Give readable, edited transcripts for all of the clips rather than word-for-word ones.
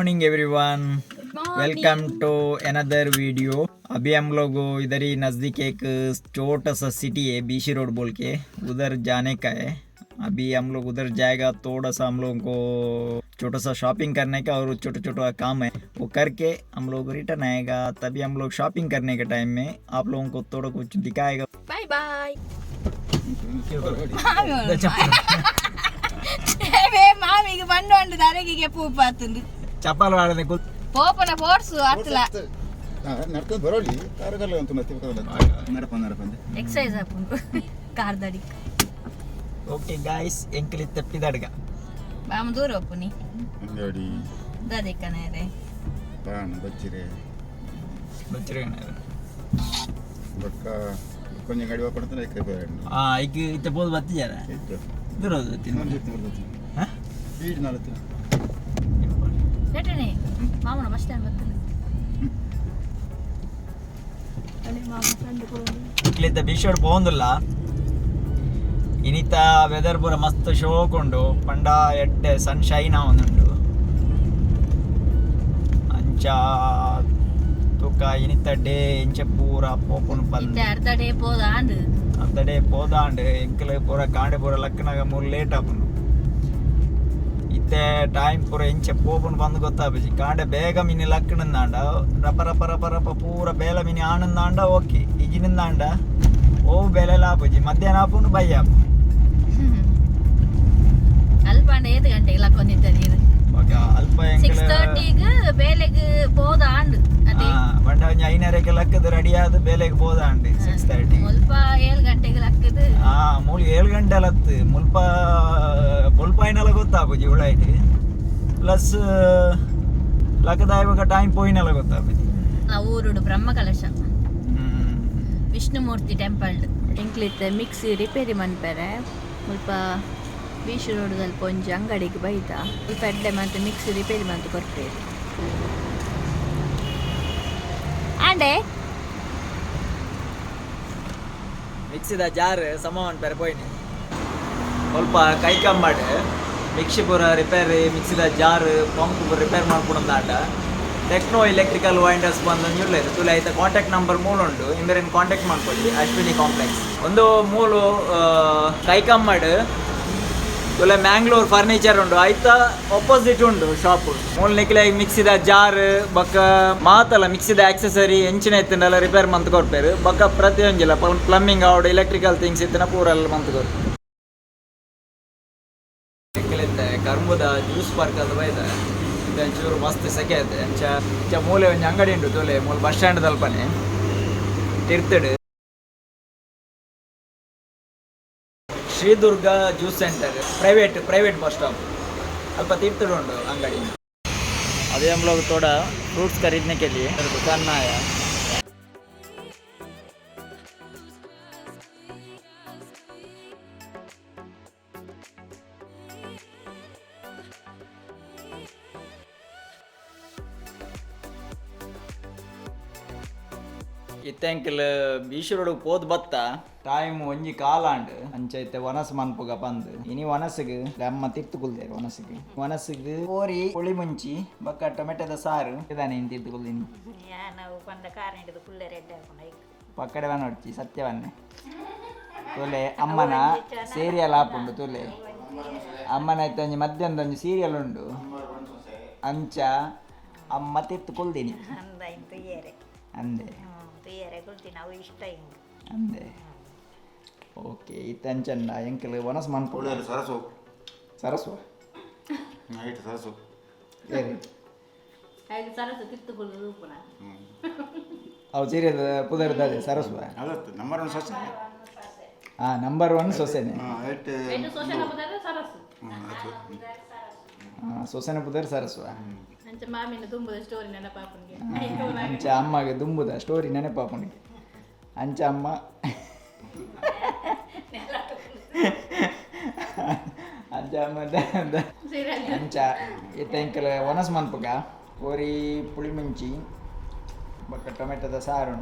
Morning everyone, welcome to another video. अभी हम लोग इधर ही नज़दीक एक छोटा सा सिटी है बीसी रोड बोल के, उधर जाने का है। अभी हम लोग उधर जाएगा, थोड़ा सा हम लोगों को छोटा सा शॉपिंग करने का और छोटा छोटा काम है, वो करके हम लोग रिटर्न आएगा। तभी हम लोग शॉपिंग करने के टाइम में आप लोगों को थोड़ा कुछ दिखाएगा। Bye bye. మామికి బండి వండు దానికి పూ పాతుంది చప్పాలు వాడని పోపన ఫోర్స్ అట్లా నడుతుంది బరోలి కారగల ಅಂತ ಮತ್ತೆ ನಡಪಂದೆ ಎಕ್ಸರ್ಸೈಸ್ ಆಪುಂಡು ಕಾರ್ ದಡಿ ಓಕೆ ಗಾಯ್ಸ್ ಎಂಕಲಿ ತಪ್ಪಿದಡ್ಗ ಬಾಮ ದೂರ ಒಪ್ಪುನಿ ಅಂಗಡಿ ದದೆ ಕನೇರೆ ಬಾಣ ಬಚ್ಚಿರೆ ಬಕ್ಕ ಕೊಂಚ ಗಾಡಿ ಹೋಗ್ಬಿಡ್ತಾನೆ ಕೈ ಬೇರೆ ಈಗ ಇತ್ತ ಬೋದು ಬತ್ತಿದ್ದಾರೆ ದೂರ ಸ್ಪೀಡ್ ನಾಲತ್ತು ರೇಟನೆ ಮಾಮನ ಬಸ್ ಸ್ಟ್ಯಾಂಡ್ ಬರ್ತದೆ ಇಟ್ಲಿದ್ದ ಬೀಚೋಡ್ ಪೋಂದಿಲ್ಲ ಇನಿತ ವೆದರ್ ಪೂರ ಮಸ್ತ್ ಶೋಕೊಂಡು ಪಂಡ ಎಡ್ಡೆ ಸನ್ಶೈನ್ ಆವೊಂದುಂಡು ಅಂಚ ತುಕ ಇನಿತ ಡೇ ಇಂಚ ಪೂರ ಪೋಪುಂಡು ಬಂದು ಅರ್ಧ ಡೇ ಪೋದಾಂಡು ಎಂಕಲ್ ಪೂರ ಕಾಂಡೆ ಪೂರ ಲಕ್ಕನಾಗ ಮೂರು ಲೇಟ್ ಆಪುಂಡು ಇತ್ತೆ ಟೈಮ್ ಪೂರ ಇಂಚ ಪೋಪುಂಡು ಬಂದು ಗೊತ್ತಾಪಜಿ ಕಾಂಡೆ ಬೇಗ ಮಿನಿ ಲಕ್ಕಣಂದಾಂಡ ರಪ ರಪ ರಪ ರಪ ಪೂರ ಬೇಲ ಮಿನಿ ಆನಂದಾಂಡ ಓಕೆ ಈಗಿನಿಂದಾಂಡ ಓ ಬೇಲೆಲ್ಲ ಆಪುಜಿ ಮಧ್ಯಾಹ್ನ ಆಪುಂಡು ಬೈ ಆಪು ಅಲ್ಪ 5 ಗಂಟೆಗೆ ಲಕ್ಕೊಂಡಿದ್ದಾರೆ ಅಲ್ಪ 6:30 ಬೇಲೆಗೆ ಪೋದಾಂಡು ಬಂಡ ಒಂಜಿ 5:30ಕ್ಕೆ ಲಕ್ಕದು ರೆಡಿ ಆದ ಬೇಲೆಗೆ ಪೋದಾಂಡು 6:30 ಮುಲ್ಪ 7 ಗಂಟೆಗೆ ಲಕ್ಕದು ಮೂಲು 7 ಗಂಟೆ ಲತ್ತು ಮುಲ್ಪ ಬೊಲ್ಪಾಯಿನೆಲ್ಲ ಗೊತ್ತಾಪುಜಿ ಉಳಾಯ್ತು ಪ್ಲಸ್ ಲಕ್ಕದಾಯ್ವಾಗ ಟೈಮ್ ಪೋಯಿನೆಲ್ಲ ಗೊತ್ತಾಪುಜಿ ನಾವು ಊರುಡು ಬ್ರಹ್ಮ ಕಲಶ ವಿಷ್ಣುಮೂರ್ತಿ ಟೆಂಪಲ್ ಎಂಕ್ಲಿತ್ತೆ ಮಿಕ್ಸಿ ರಿಪೇರಿ ಮನ್ಪೆರೆ ಮುಲ್ಪ ಬೀಚ್ ರೋಡ್ದಲ್ಲಿ ಒಂಜಿ ಅಂಗಡಿಗೆ ಬೈತ ಸ್ವಲ್ಪ ಎಡ್ಡೆ ಮತ್ತೆ ಮಿಕ್ಸಿ ರಿಪೇರಿ ಮಂತು ಕೊಡ್ತೇವೆ ಆಂಡೆ ಮಿಕ್ಸಿದ ಜಾರ್ ಸಮಾನ್ ಪೆರ ಪೋಯ್ನಿ ಸ್ವಲ್ಪ ಕೈ ಕಮ್ಮಾಡು ಮಿಕ್ಸಿ ಪೂರ ರಿಪೇರಿ ಮಿಕ್ಸಿದ ಜಾರ್ ಪಂಪ್ ಪೂರ ರಿಪೇರ್ ಮಾಡ್ಕೊಡಂದಾಟ ಟೆಕ್ನೋ ಎಲೆಕ್ಟ್ರಿಕಲ್ ವೈಂಡರ್ಸ್ ಬಂದು ಇರ್లేదు ತುಲೆ ಐತ ಕಾಂಟ್ಯಾಕ್ಟ್ ನಂಬರ್ ಮೂಲುಂಡು ಇಂದರೇನು ಕಾಂಟ್ಯಾಕ್ಟ್ ಮಾಡ್ಕೊಳ್ಳಿ ಅಶ್ವಿನಿ ಕಾಂಪ್ಲೆಕ್ಸ್ ಒಂದು ಮೂಲು ಕೈ ಕಮ್ಮಾಡು ತುಲೆ ಮ್ಯಾಂಗ್ಳೂರ್ ಫರ್ನಿಚರ್ ಉಂಡು ಐತ ಆಪೋಸಿಟ್ ಉಂಡು ಶಾಪ್ ಮೂಲ ನಿಕ್ಲೆ ಮಿಕ್ಸಿದ ಜಾರ್ ಬೊಕ್ಕ ಮಾತಲ್ಲ ಮಿಕ್ಸಿದ ಆಕ್ಸೆಸರಿ ಎಂಚಿನ ಇತ್ತಿನೆಲ್ಲ ರಿಪೇರ್ ಮಂತ್ ಕೊಡ್ಪೇರು ಬೊಕ್ಕ ಪ್ರತಿಯೊಂದಿಲ್ಲ ಪ್ಲಂಬಿಂಗ್ ಔಡ್ ಎಲೆಕ್ಟ್ರಿಕಲ್ ಥಿಂಗ್ಸ್ ಇತ್ತಿನ ಪೂರೆಲ್ಲ ಮಂತ್ ಕೊಡ್ಪೇರು ಕರ್ಮುದ ಜ್ಯೂಸ್ ಪಾರ್ಕ್ ಅದು ಬೈದ ಒಂಚೂರು ಮಸ್ತ್ ಸೆಕೆ ಐತೆ ಅಂಚ ಮೂಲೆ ಒಂಜಿ ಅಂಗಡಿ ಉಂಟು ತುಲೆ ಮೂಲ ಬಸ್ ಸ್ಟ್ಯಾಂಡ್ ತಲ್ಪನೆ ತಿರ್ತಡು Shridurga juice centre private bus stop अल्प तीर्थड़ उंडु अंगड़ी। अभी हम लोग थोड़ा फ्रूट्स खरीदने के लिए दुकान में आया। ಇತ್ತೆಂಕಲ್ ಬೀಚ್ ರೋಡ್ ಪೋದ್ ಬತ್ತ ಟೈಮ್ ಒಂಜಿ ಕಾಲಾಂಡ್ ಅಂಚೈತೆ ವನಸ್ ಮನ್ಪುಗ ಬಂದು ಇನಿ ವನಸ್ಸಿಗೆ ಅಮ್ಮ ತಿರ್ತುಕೊಳ್ದೇರು ವನಸ್ಸಿಗೆ ಕೋರಿ ಹುಳಿ ಮುಂಚಿ ಬಕ್ಕ ಟೊಮೆಟೊದ ಸಾರು ಇದಾನೆ ಇನ್ ತಿರ್ತುಕೊಳ್ದೀನಿ ನಾವು ಬಂದ ಕಾರ್ ಹಿಡಿದು ಫುಲ್ ರೆಡ್ ಹಾಕೊಂಡು ಪಕ್ಕಡೆ ನೋಡ್ಚಿ ಸತ್ಯವನ್ನೇ ತುಲೆ ಅಮ್ಮನ ಸೀರಿಯಲ್ ಆಪುಂಡು ತುಲೆ ಅಮ್ಮನ ಐತೆ ಒಂಜಿ ಮಧ್ಯಾಹ್ನದ ಒಂಜಿ ಸೀರಿಯಲ್ ಉಂಡು ಅಂಚ ಅಮ್ಮ ತಿರ್ತುಕೊಳ್ದೀನಿ ಅಂದೆ ಅಂದೆ ಓಕೆ ಇತ್ತಂಚಂಡ ಎಂಕಲ್ ವನಸ್ ಮನ್ಪುಡು ಸರಸ್ವ ಅವು ಸೀರಿಯಲ್ ಪುದರ್ದಾದೆ ಸರಸ್ವ ನಂಬರ್ 1 ಸೊಸೆನೆ ಸೊಸೆನ ಪುದರ್ ಸರಸ್ವ ಅಂಚ ಅಮ್ಮಗೆ ದುಂಬುದ ಸ್ಟೋರಿ ನೆನಪಾಪುನಿಗೆ ಅಂಚ ಅಮ್ಮ ಅಂಚ ಅಮ್ಮ ಅಂಚ ಇತ್ತ ವನಸ್ ಮನ್ಪುಗ ಕೋರಿ ಪುಳಿ ಮುಂಚಿ ಬೊಕ್ಕ ಟೊಮೆಟೊದ ಸಾರು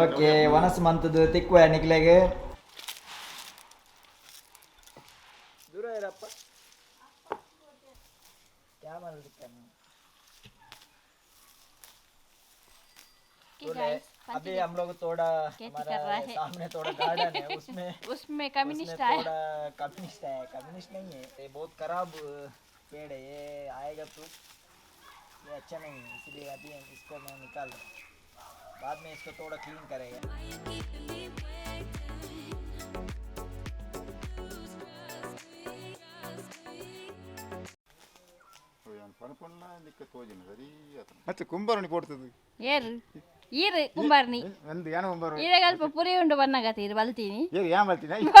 ಓಕೆ ವನಸ್ ಮಂತದ್ದು ತಿಕ್ಕುವ ನಿಕ್ಲೆಗೆ ದೂರ ಇರಪ್ಪ ಕ್ಯಾಮರಾ अभी हम लोग थोड़ा हमारा सामने थोड़ा गार्डन है उसमें कम्युनिस्ट थोड़ा कम्युनिस्ट है, कम्युनिस्ट नहीं है, ये बहुत खराब पेड़ है, ये आएगा तो ये अच्छा नहीं है, इसलिए अभी इसको मैं निकाल रहा हूँ, बाद में इसको थोड़ा क्लीन करेगा. ಮತ್ತೆ ಕುಂಬಾರಣಿ ಕೊಡ್ತದೆ ಏರು ಈರು ಕುಂಬಾರ್ನಿ ಒಂದು ಯಾನ ಕುಂಬಾರ ಈರೆ ಸ್ವಲ್ಪ ಪುರಿ ಉಂಡು ಬನ್ನಗತ್ತೀರಿ ಬಲ್ತೀನಿ ಏರು ಯಾನ್ ಬರ್ತೀನಿ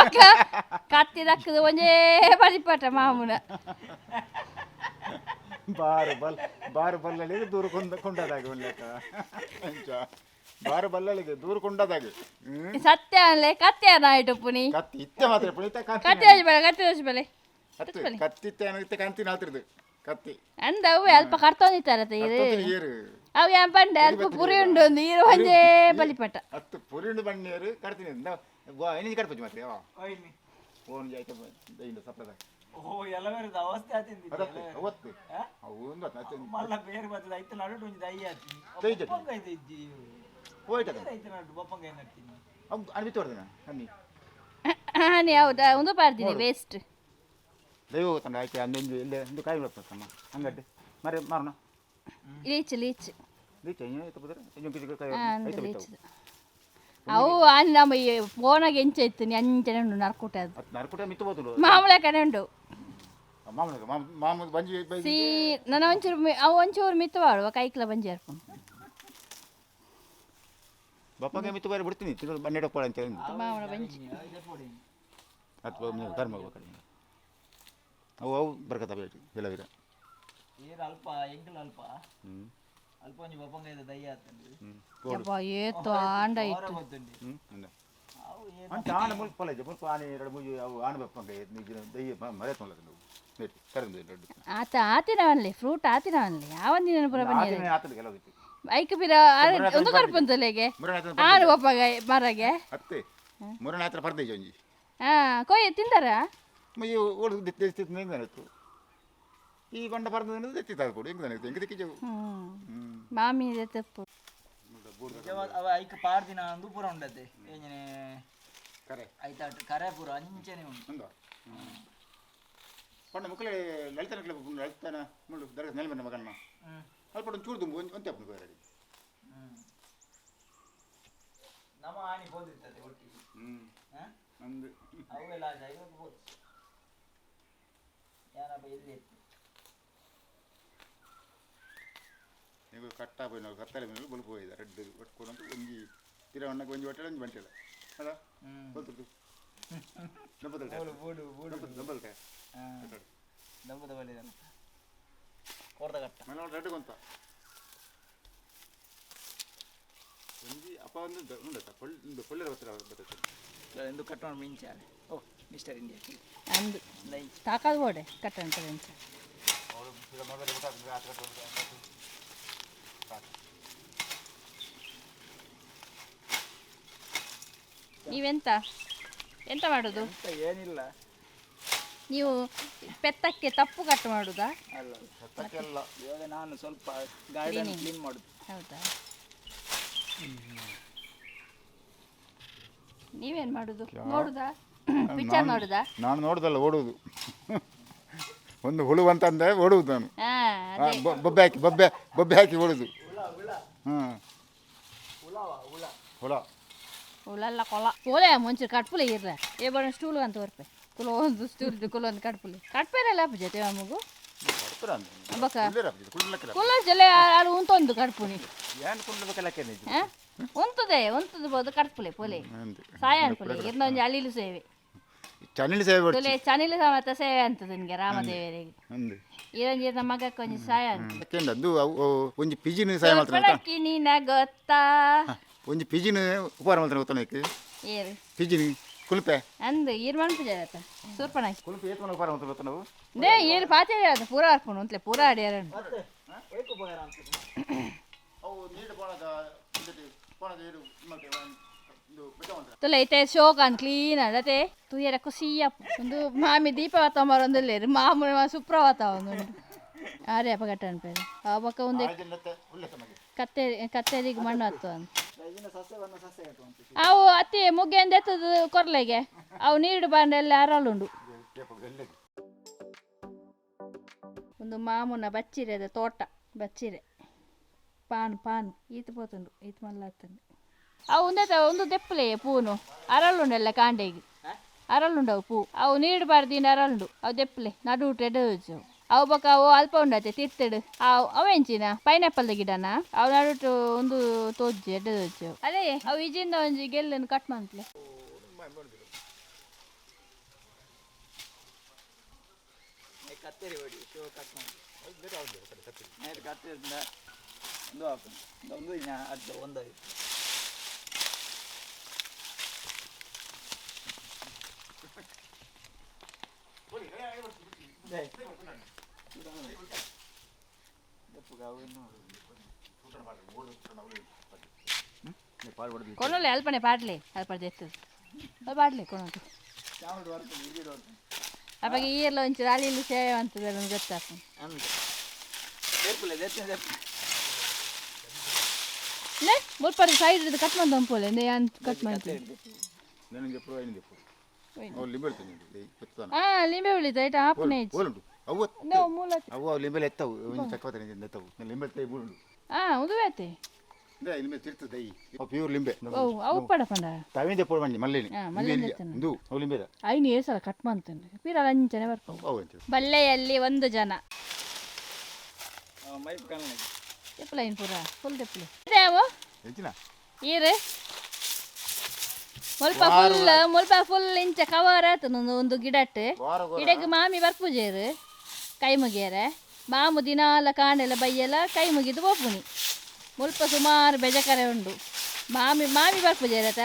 ಕತ್ತಿ ದಕ್ಕದು ಒಂಜೇ ಪರಿಪಾಠ ಮಾಮೂನ ಬಾರು ಬಲ್ಲಳಿಗೆ ದೂರ ಕೊಂಡದಾಗ ಒಳ್ಳೆಕ ಬಾರು ಬಲ್ಲಳಿಗೆ ದೂರ ಕೊಂಡದಾಗ ಸತ್ಯ ಅಲ್ಲೇ ಕತ್ತಿ ಅನಾಯ್ತು ಪುನಿ ಕತ್ತಿ ಇತ್ತೆ ಮಾತ್ರ ಪುಣಿತ ಕತ್ತಿ ಹಚ್ಬೇಡ ಕತ್ತಿ ಇತ್ತೆ ಕಂತಿನ ಹಾತಿರ್ದು ಕತ್ತಿ ಅಂದ ಅವು ಅಲ್ಪ ಕರ್ತೊಂದಿತ್ತಾರತ್ತ ಇದು ಏರು ಅವು ಏನ್ ಪಂಡೆ ಅಲ್ಪ ಪುರಿ ಉಂಡು ಒಂದು ಈರು ಒಂಜೇ ಬಲಿಪಟ ಹತ್ತು ಪುರಿ ಉಂಡು ಬಣ್ಣೀರು ಕಡ್ತೀನಿ ಎಣ್ಣೆ ಕಡ್ಪಚ್ಚು ಮಾತ್ರ ಓನ್ ಜಾಯ್ತ ದೈಂದ ಸಪ್ರದಾಯ ಓ ಎಲ್ಲವರದ ಅವಸ್ಥೆ ಆತಿಂದಿ ಅವತ್ತು ಅವು ಒಂದು ಮಲ್ಲ ಬೇರೆ ಬತ್ತದ ಐತ ನಡು ಒಂಜಿ ದೈ ಆತಿ ಬಪ್ಪಂಗ ಐತ ಇಜ್ಜಿ ಹೋಯ್ತದ ಐತ ನಡು ಬಪ್ಪಂಗ ಏನ್ ನಡ್ತೀನಿ ಅವು ಅನ್ಬಿಟ್ಟು ಹೊರದನ ಹನ್ನಿ ಹನಿ ಹೌದಾ ಒಂದು ಪಾರ್ದಿನಿ ವೇಸ್ಟ್ ದೈವ ತಂಡ ಆಯ್ತು ಅಂದೊಂದು ಇಲ್ಲೇ ಒಂದು ಕಾಯಿ ಬಿಡಪ್ಪಮ್ಮ ಹಂಗಡ್ಡೆ ಮರೆ ಮಾರೋಣ ಲೀಚ್ ಲೀಚ್ ಲೀಚ್ ಐತೆ ಬುದ್ರೆ ಅವು ನಮ್ಮ ಫೋನಾಗ ಎಂಚ ಇತ್ತು ಅಂಚನೆ ಉಂಡು ನರ್ಕುಟ ಅದು ನರ್ಕುಟ ಮಿತ್ತು ಬೋದು ಮಾಮೂಲೆ ಕಡೆ ಉಂಡು ಮಾಮೂಲು ಬಂಜಿ ಸಿ ನನ್ನ ಒಂಚೂರು ಅವು ಒಂಚೂರು ಮಿತ್ತು ಮಾಡುವ ಕೈಕ್ಲ ಬಂಜಿ ಹರ್ಕೊಂಡು ಬಪ್ಪಗೆ ಮಿತ್ತು ಬಾರಿ ಬಿಡ್ತೀನಿ ತಿನ್ನೋದು ಬನ್ನೆಡಪ್ಪಳ ಅಂತ ಹೇಳಿ ಮಾಮೂಲ ಬಂಜಿ ಅಥವಾ ಧರ್ಮ ಕಡೆ ಅವು ಅವು ಬರ್ಕತ್ತ ಬೇಟಿ ಎಲ್ಲವಿರ ಏರ್ ಅಲ್ಪ ಎಂಕಲ್ ಅಲ್ಪ ಅಲ್ಪ ಒಂಜಿ ಬಪ್ಪಂಗ ಐತ ದೈ ಆತಂಡಿ ಯಪ್ಪ ಏತು ಆಂಡ ಇತ್ತು ಅಂತ ಆಣ ಮುಲ್ಪ ಲೈಜ ಮುಲ್ಪ ಆನೆ ಎರಡು ಮೂಜಿ ಅವು ಆಣ ಬಪ್ಪಂಗ ನಿಜ ದೈ ಮರೆ ತೊಂಲದ ನಾವು ಬೇಟಿ ಕರೆದು ಎರಡು ಆತಿನವನ್ಲಿ ಫ್ರೂಟ್ ಆತಿನವನ್ಲಿ ಯಾವಂದಿನ ಪುರ ಬನ್ನಿ ಆತದ ಕೆಲವಿತ್ತು ಐಕ ಬಿರ ಒಂದು ಕರ್ಪಂತಲೆಗೆ ಆರು ಬಪ್ಪಗ ಮರಗೆ ಅತ್ತೆ ಮುರಣ ಹತ್ರ ಪರ್ದೈಜ ಒಂಜಿ ಕೊಯ್ಯ ತಿಂತಾರ ಈ ಓಡು ಹೆಂಗೆ ನೆನತ್ತು ಈ ಬಂಡ ಪರ್ದ ಎತ್ತಿತ್ತು ಕೊಡು ಹೆಂಗೆ ನೆನತ್ತು ಹೆಂಗೆ ದಿಕ್ಕಿಜವು ಮಾಮಿ ತಪ್ಪು ಅವ ಐಕ ಪಾರ್ದಿನ ಅಂದು ಪೂರ ಉಂಡತೆ ಏನೇ ಕರೆ ಐತ ಕರೆ ಪೂರ ಅಂಚನೆ ಉಂಟು ಅಂದ ಪಂಡ ಮಕ್ಕಳೇ ಲಲಿತನ ಮುಳ್ಳು ದರ್ಗ ನೆಲಮನ್ನ ಮಗನ್ನ ಅಲ್ಪ ಒಂದು ಚೂರು ತುಂಬು ಒಂತೆ ಅಪ್ಪನ ಬೇರೆ ನಮ್ಮ ಆನಿ ಬೋದಿರ್ತದೆ ಒಟ್ಟಿಗೆ ಅಂದು ಅವೆಲ್ಲ ಜಾಗ ಬೋದು ಯಾರಪ್ಪ ಇಲ್ಲಿ ಇತ್ತು ನೀವು ಕಟ್ಟ போய் ನಾವು ಕತ್ತಲೆ ಮೇಲೆ ಬಲ್ಪ್ ಹೋಗಿದೆ ರೆಡ್ ಒಟ್ಕೊಂಡು ಒಂಜಿ ತಿರವಣ್ಣಕ್ಕೆ ಒಂಜಿ ಹೊಟ್ಟೆ ಒಂಜಿ ಬಂಟಿಲ್ಲ ಅಲ್ಲ ಬಲ್ತು ಡಬ್ಬಲ್ ಡಬ್ಬಲ್ ದಬ್ಬದ ಬಲಿದ ಕೊರ್ದ ಕಟ್ಟ ಮೇಲೆ ರೆಡ್ ಕೊಂತ ಒಂಜಿ ಅಪ್ಪ ಒಂದು ಉಂಡತ ಒಂದು ಪೊಳ್ಳೆ ಬರ್ತದೆ ಎಂದು ಕಟ್ಟೋಣ ಮಿಂಚಾರೆ ಓ ಮಿಸ್ಟರ್ ಇಂಡಿಯಾ ಅಂದು ತಾಕದು ಬೋಡೆ ಕಟ್ಟಂತ ಮಿಂಚ ನೀವೆಂತ ಎಂತ ಮಾಡೋದು ಏನಿಲ್ಲ ನೀವು ಪೆತ್ತಕ್ಕೆ ತಪ್ಪು ಕಟ್ ಮಾಡುದಾ ಅಲ್ಲ ಪೆತ್ತಕ್ಕೆಲ್ಲ ಇವಾಗ ನಾನು ಸ್ವಲ್ಪ ಗಾರ್ಡನ್ ಕ್ಲೀನ್ ಮಾಡುದು ಹೌದಾ ನೀವೇನು ಮಾಡುದು ನೋಡುದಾ ಪಿಕ್ಚರ್ ನೋಡುದಾ ನಾನು ನೋಡುದಲ್ಲ ಓಡುವುದು ಒಂದು ಹುಳು ಅಂತಂದೆ ಓಡುವುದು ನಾನು ಬೊಬ್ಬೆ ಹಾಕಿ ಓಡುದು ಹಾಂ ಹುಳ ಹುಳಲ್ಲ ಕೊಳ ಕೋಲೆ ಮುಂಚೆ ಕಟ್ಪುಲೆ ಇರ್ರ ಏ ಬಡ ಸ್ಟೂಲ್ ಅಂತ ಹೊರ್ಪೆ ಕುಲ ಒಂದು ಸ್ಟೂಲ್ ಕುಲ ಒಂದು ಕಟ್ಪುಲೆ ಕಟ್ಪೇರಲ್ಲ ಜೊತೆ ಮಗು ಬಕ ಕುಲ ಜಲೆ ಆಡು ಉಂತೊಂದು ಕಟ್ಪುನಿ ಉಂತದೆ ಬೋದು ಕಟ್ಪುಲೆ ಪೊಲೆ ಸಾಯ ಅನ್ಪುಲೆ ಇನ್ನೊಂದು ಅಲ್ಲಿಲು ಸೇವೆ ಚನಿಲು ಸಮೇತ ಸೇವೆ ಅಂತದ ನಿನ್ಗೆ ರಾಮದೇವರಿಗೆ ಇರಂಜಿ ನಮ್ಮ ಮಗಕ್ಕೆ ಒಂಜಿ ಸಾಯ ಒಂಜಿ ಪಿಜಿನ ಸಾಯ ಮಾಡ್ತಾರೆ ನೀನ ಗೊತ್ತಾ ಒಂಜಿ ಪಿಜಿನ ಉಪಹಾರ ಮಾಡ್ತಾರೆ ಗೊತ್ತಾನಕ್ಕೆ ಏರು ಪಿಜಿನಿ ಕುಲ್ಪೆ ಅಂದು ಈರು ಮನ್ಪುಜಾರತ್ತ ಸೂರ್ಪಣ ಕುಲ್ಪೆ ಏತ್ ಉಪಹಾರ ಮಾಡ್ತಾರೆ ಗೊತ್ತಾ ನಾವು ನೇ ಏರು ಪಾಚೆ ಹೇಳ್ದ ಪೂರ ಹಾರ್ಪುಣು ಅಂತಲೇ ಪೂರ ಆಡ್ಯಾರ ಅವು ನೀರು ಪೋಣದ ಪೋಣದ ತುಲೆ ಐತೆ ಶೋಕಾನ್ ಕ್ಲೀನ್ ಅಡತೆ ತುಯ್ಯರ ಖುಷಿಯ ಒಂದು ಮಾಮಿ ದೀಪವತ್ತ ಮರೊಂದಲ್ಲೇರು ಮಾಮೂಲಿ ಸುಪ್ರಭಾತ ಒಂದು ಆರೆ ಅಪಘಟ್ಟ ಅನ್ಪೇರು ಆ ಪಕ್ಕ ಒಂದು ಕತ್ತೇರಿಗೆ ಮಣ್ಣು ಹತ್ತು ಅಂತ ಅವು ಅತಿ ಮುಗ್ಗೆಂದ ಎತ್ತದು ಕೊರ್ಲೆಗೆ ಅವು ನೀರು ಬಂಡೆಲ್ಲ ಅರಳುಂಡು ಒಂದು ಮಾಮೂನ ಬಚ್ಚಿರೆದ ತೋಟ ಬಚ್ಚಿರೆ ಪಾನ್ ಈತ ಪೋತುಂಡು ಈತ ಮಲ್ಲಾತಂಡು ಅವು ಒಂದು ದೆಪ್ಪಲೆ ಪೂನು ಅರಳುಂಡೆಲ್ಲ ಕಾಂಡೆಗೆ ಅರಳುಂಡವು ಪೂ ಅವು ನೀರು ಬಾರ್ದಿಂದ ಅರಳುಂಡು ಅವು ದೆಪ್ಪಲೆ ನಡು ಎಡದು ಅವು ಬೊಕ್ಕ ಅವು ಅಲ್ಪ ಉಂಡತೆ ತಿರ್ತಡು ಅವೆಂಚಿನ ಪೈನಾಪಲ್ ಗಿಡನ ಅವು ನಡುಟು ಒಂದು ತೋಜ್ಜಿ ಎಡ್ಡದೊಜ್ಜು ಅದೇ ಅವು ಇಜಿಂದ ಒಂಜಿ ಗೆಲ್ಲನ್ನು ಕಟ್ ಮಾಡ್ಲೆ ಕತ್ತೇರಿ ಹೊಡಿ ಕಟ್ ಮಾಡಿ ಕತ್ತೇರಿಂದ ಒಂದು ಹಾಕೊಂಡು ಒಂದು ಅದು ಒಂದು ಕೊನೊಲೆ ಅಲ್ಪನೆ ಪಾಡ್ಲೆ ಅಲ್ಪಡೆ ಎತ್ತದು ಪಾಡ್ಲೆ ಕೊನೊಂದು ಅವಾಗ ಈರ್ಲ ಒಂಚು ರಾಲಿಯಲ್ಲಿ ಸೇವೆ ಅಂತದೆ ನನಗೆ ಗೊತ್ತಾಗ್ತದೆ ಮುಲ್ಪದ ಸೈಡ್ ಇದು ಕಟ್ ಮಾಡಿ ಹಂಪೋಲೆ ಕಟ್ ಮಾಡ್ತೀನಿ ಲಿಂಬೆ ಉಳಿದ ಐಟ ಹಾಪನೆ ಲಿಂಬೆಲೆ ಎತ್ತವು ಉದುವೇತೆ ಪ್ಯೂರ್ ಲಿಂಬೆ ಅವು ಪಡಪಂಡ ತವಿಂದೆ ಪೋಡ್ ಬನ್ನಿ ಮಲ್ಲೆನಿ ಇದು ಅವು ಲಿಂಬೆದ ಐನು ಏಸಲ ಕಟ್ ಮಾಡ್ತೇನೆ ಪೀರ ಅಂಚನೆ ಬರ್ಕೊ ಬಲ್ಲೆಯಲ್ಲಿ ಒಂದು ಜನ ತೆಪ್ಪಲೈನ್ ಪೂರ ಫುಲ್ ತೆಪ್ಪಲೆ ಅವು ಈರು ಮುಲ್ಪ ಫುಲ್ ಇಂಚ ಕವರ್ ಆಯ್ತು ಒಂದು ಗಿಡಟ್ಟು ಗಿಡಕ್ಕೆ ಮಾಮಿ ಬರ್ಪುಜೇರು ಕೈ ಮುಗಿಯರೆ ಮಾಮು ದಿನಾಲ ಕಾಂಡೆಲ್ಲ ಬೈಯೆಲ್ಲ ಕೈ ಮುಗಿದು ಹೋಗ್ಬುನಿ ಮುಲ್ಪ ಸುಮಾರು ಬೆಜಕರೆ ಉಂಡು ಮಾಮಿ ಬರ್ಪುಜೇರತ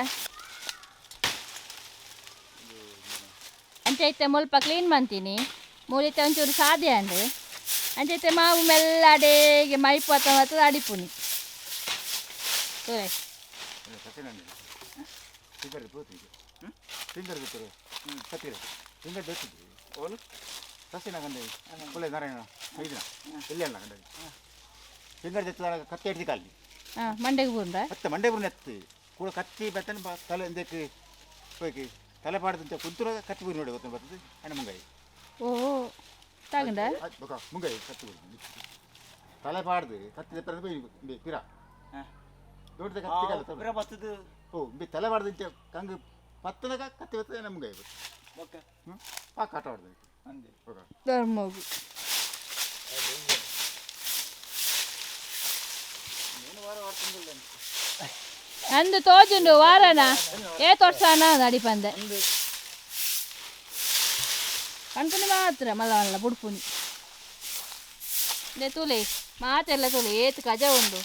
ಅಂಚೈತೆ ಮುಲ್ಪ ಕ್ಲೀನ್ ಮಾಡ್ತೀನಿ ಮೂಲಿತೆ ಒಂಚೂರು ಸಾಧ್ಯ ಅಂಡು ಅಂಚೈತೆ ಮಾವು ಮೆಲ್ಲ ಅಡೇಗೆ ಮೈಪು ಅಥವಾ ಅಡಿಪುನಿ ಸಸಿನ ಕಂಡ ಒಳ್ಳೆ ನಾರಾಯಣ ಎಲ್ಲಿ ಅಲ್ಲ ಕಂಡ ಫಿಂಗರ್ ಜೊತೆ ಕತ್ತಿ ಹಿಡ್ದು ಕಾಲಿ ಮಂಡೆಗೆ ಬುಂಡ ಮತ್ತೆ ಮಂಡೆ ಬುಂಡ ಎತ್ತಿ ಕೂಡ ಕತ್ತಿ ಬೆತ್ತನ ತಲೆ ಎಂದಕ್ಕೆ ಹೋಗಿ ತಲೆ ಪಾಡ್ದಂತೆ ಕುಂತೂರ ಕತ್ತಿ ಬುರಿ ನೋಡಿ ಗೊತ್ತ ಬರ್ತದೆ ಅಣ್ಣ ಮುಂಗಾಯಿ ಓ ತಗೊಂಡ ಮುಂಗಾಯಿ ಕತ್ತಿ ಬುರಿ ತಲೆ ಪಾಡ್ದು ಕತ್ತಿ ದೆಪ್ಪರೆ ಪಿರ ದೊಡ್ಡ ಕತ್ತಿ ಕಾಲ ಬರ್ತದೆ ಓ ತಲೆ ಪಾಡ್ದಂತೆ ಕಂಗು ಪತ್ತನಗ ಕತ್ತಿ ಬರ್ತದೆ ನಮ್ಮ ಮುಂಗಾಯಿ ಬರ್ತದೆ ಆ ಕಾಟ ಹೊಡ್ದು ಧರ್ಮಗು ಅಂದು ತೋಜುಂಡು ವಾರನ ತೋರ್ಸಣ ನಡಿಪಂದೆ ಕಣ್ಪುನಿ ಮಾತ್ರ ಮಲ್ಲ ಬುಡ್ಪುನಿ ತುಳಿ ಮಾತೆಲ್ಲ ತುಳಿ ಏತು ಕಜ ಉಂಡು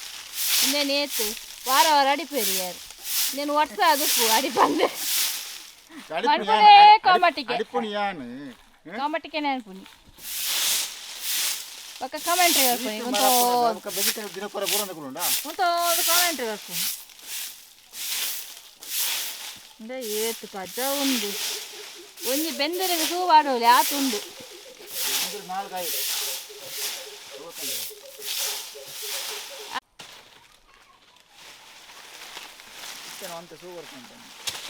ಇನ್ನೇನು ಏತು ವಾರ ಅಡಿಪೇರಿ ಯಾರು ನೀನು ಒಟ್ಸ ಅದುಪ್ಪು ಅಡಿಪಂದೆ ಕಾಮಟಿಕೆ ಕಾಮಟಿಕೆನೆ ಅನ್ಪುನಿ ಪಕ್ಕ ಕಮೆಂಟ್ರಿ ಬರ್ಪುನಿ ಒಂದು ಕಾಮೆಂಟ್ರಿ ಬರ್ಪುನಿ ಅಂದ್ರೆ ಏತು ಕಜ ಉಂಡು ಒಂಜಿ ಬೆಂದರಿಗೆ ಸೂವಾಡೋಲಿ ಆತುಂಡು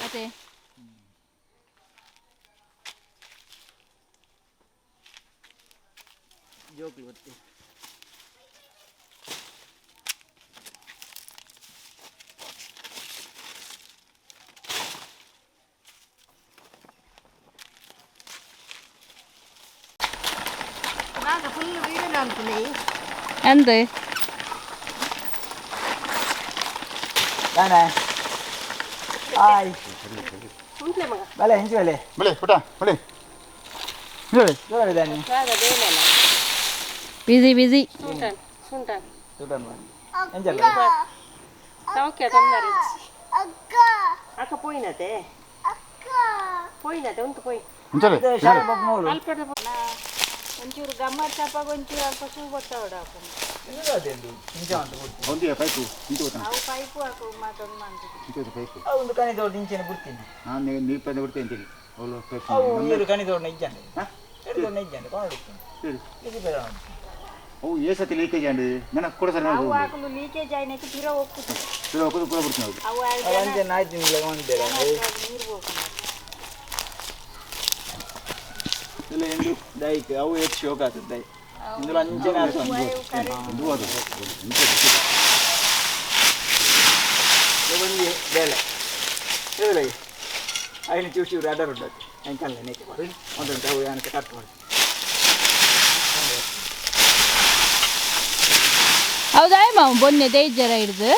ಮತ್ತೆ ಜೋಕ್ಲಿ ಗೊತ್ತು ಫುಲ್ ವೀಡಿಯೋ ಅನ್ಕೊಳ್ಳಿ ಅಂದೆ ಹಾಯ್ ಉಂಟ್ಲೆ ಮಗ ಬಲೆ ಹೆಂಚು ಬಲೆ ಬಲೆ ಪುಟ ಬಲೆ ಜೋರಾಗಿದ್ದಾನೆ ಬಿಸಿ ಸುಂಟನ್ ಸುಂಟನ್ ಸುಟನ್ ಎಂಜಲ್ ಸೌಖ್ಯ ತೊಂದರೆ ಅಕ್ಕ ಪೋಯಿನತೆ ಪೋಯಿನತೆ ಉಂಟು ಪೋಯಿ ಶಾಲೆ ಬಗ್ಗೆ ನೋಡು ಅಲ್ಪದ ಒಂಚೂರು ಗಮ್ಮತ್ ತಪ್ಪಾಗ ಒಂಚೂರು ಅಲ್ಪ ಸೂ ಗೊತ್ತಾವಡ ಒಂದೇ ಪೈಪು ಇಂಟು ಅವು ಪೈಪು ಹಾಕು ಮತ್ತೊಂದು ಮಾಡ್ತೀವಿ ಇಂಟು ಪೈಪು ಒಂದು ಕಣಿ ತೋಟ ಇಂಚೆನೆ ಬಿಡ್ತೀನಿ ನಾನು ನೀರು ಪೈದ ಬಿಡ್ತೇನೆ ಅಂತೇಳಿ ಅವಳು ಅವು 2 ಕಣಿ ತೋಟ ಇಜ್ಜಾನೆ 2 ತೋಟ ಇಜ್ಜಾನೆ ಕೊಂಡು ಸರಿ ಇದು ಬೇಡ ಅವು ఏ సతి లీకేజ్ అండి మన కూడా సరే ಅವು ಆಕಲು ಲೀಕೇಜ್ ಆಯ್ನಕ್ಕೆ ತೀರಾ ಹೋಗ್ತದೆ ಕಿಲೋ ಹೋಗೋದು ಕೂಡ ಬಿಡ್ತೀನಿ ಅವ್ರು ಅವು ಅವಂತೆ ನಾಯಿ ತಿನ್ಲಿಲ್ಲ ಅಂತೀರಾ ನೀರು ಹೋಗ್ತದೆ ಇಲ್ಲ ಎಂದು ದೈಕ್ ಅವು ಹೆಚ್ಚು ಶೋಕ ಆಗ್ತದೆ ದೈ ಇಂదులో ಅಂಚನೆ ಆಗ್ತದೆ ಇದು ಅದು ಒಂದು ಬೇಳೆ ಹೇಳಿಲ್ಲ అయిన చూసి రాడారు ఉండదు ఇంకా నీకు మొదటి అవి ఆయనకి కరెక్ట్ ಮಾಡಿ ಹೌದಾಯ್ ಮಾವು ಬೊನ್ನೆ ದೈಜರ ಹಿಡ್ದು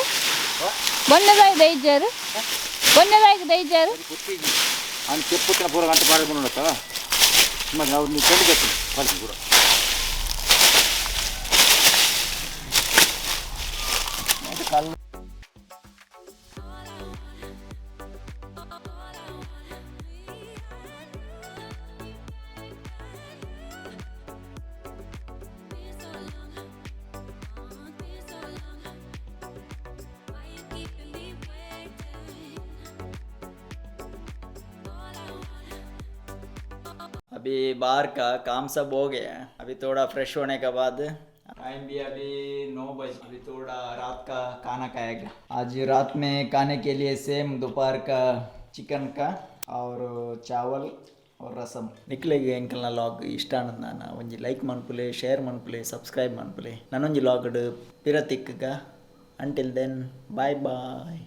ಬೊನ್ನೆದಾಗಿ ದೈಜರು ಬೊನ್ನೆದಾಗಿ ದೈಜರು అని చెప్పుతున్న పూర గంట పాడుకుని ఉండొచ్చా మరి ಅವ್ರು ನೀವು ಕೊಂಡು ಬರ್ತೀನಿ ಕಳಿಸಿ ಪೂರ కళ్ళు अभी बाहर का काम सब हो गया है अभी थोड़ा फ्रेश होने के बाद टाइम भी अभी 9 बजे अभी थोड़ा रात का खाना खाएगा आज रात में खाने के लिए सेम दोपहर का चिकन का और चावल और रसम निकलेगी ಎಂಕಲ್ನ ಲಾಗ್ ಇಷ್ಟ ಅನ್ನೋದನ್ನ ಒಂಜಿ ಲೈಕ್ ಮನ್ಪುಲೆ ಶೇರ್ ಮನ್ಪುಲೆ ಸಬ್ಸ್ಕ್ರೈಬ್ ಮನ್ಪುಲೆ ನನ್ನೊಂಜಿ ಲಾಗ್ಡ್ ಪಿರತಿಕ್ಗ ಅಂಟಿಲ್ ದೆನ್ ಬಾಯ್ ಬಾಯ್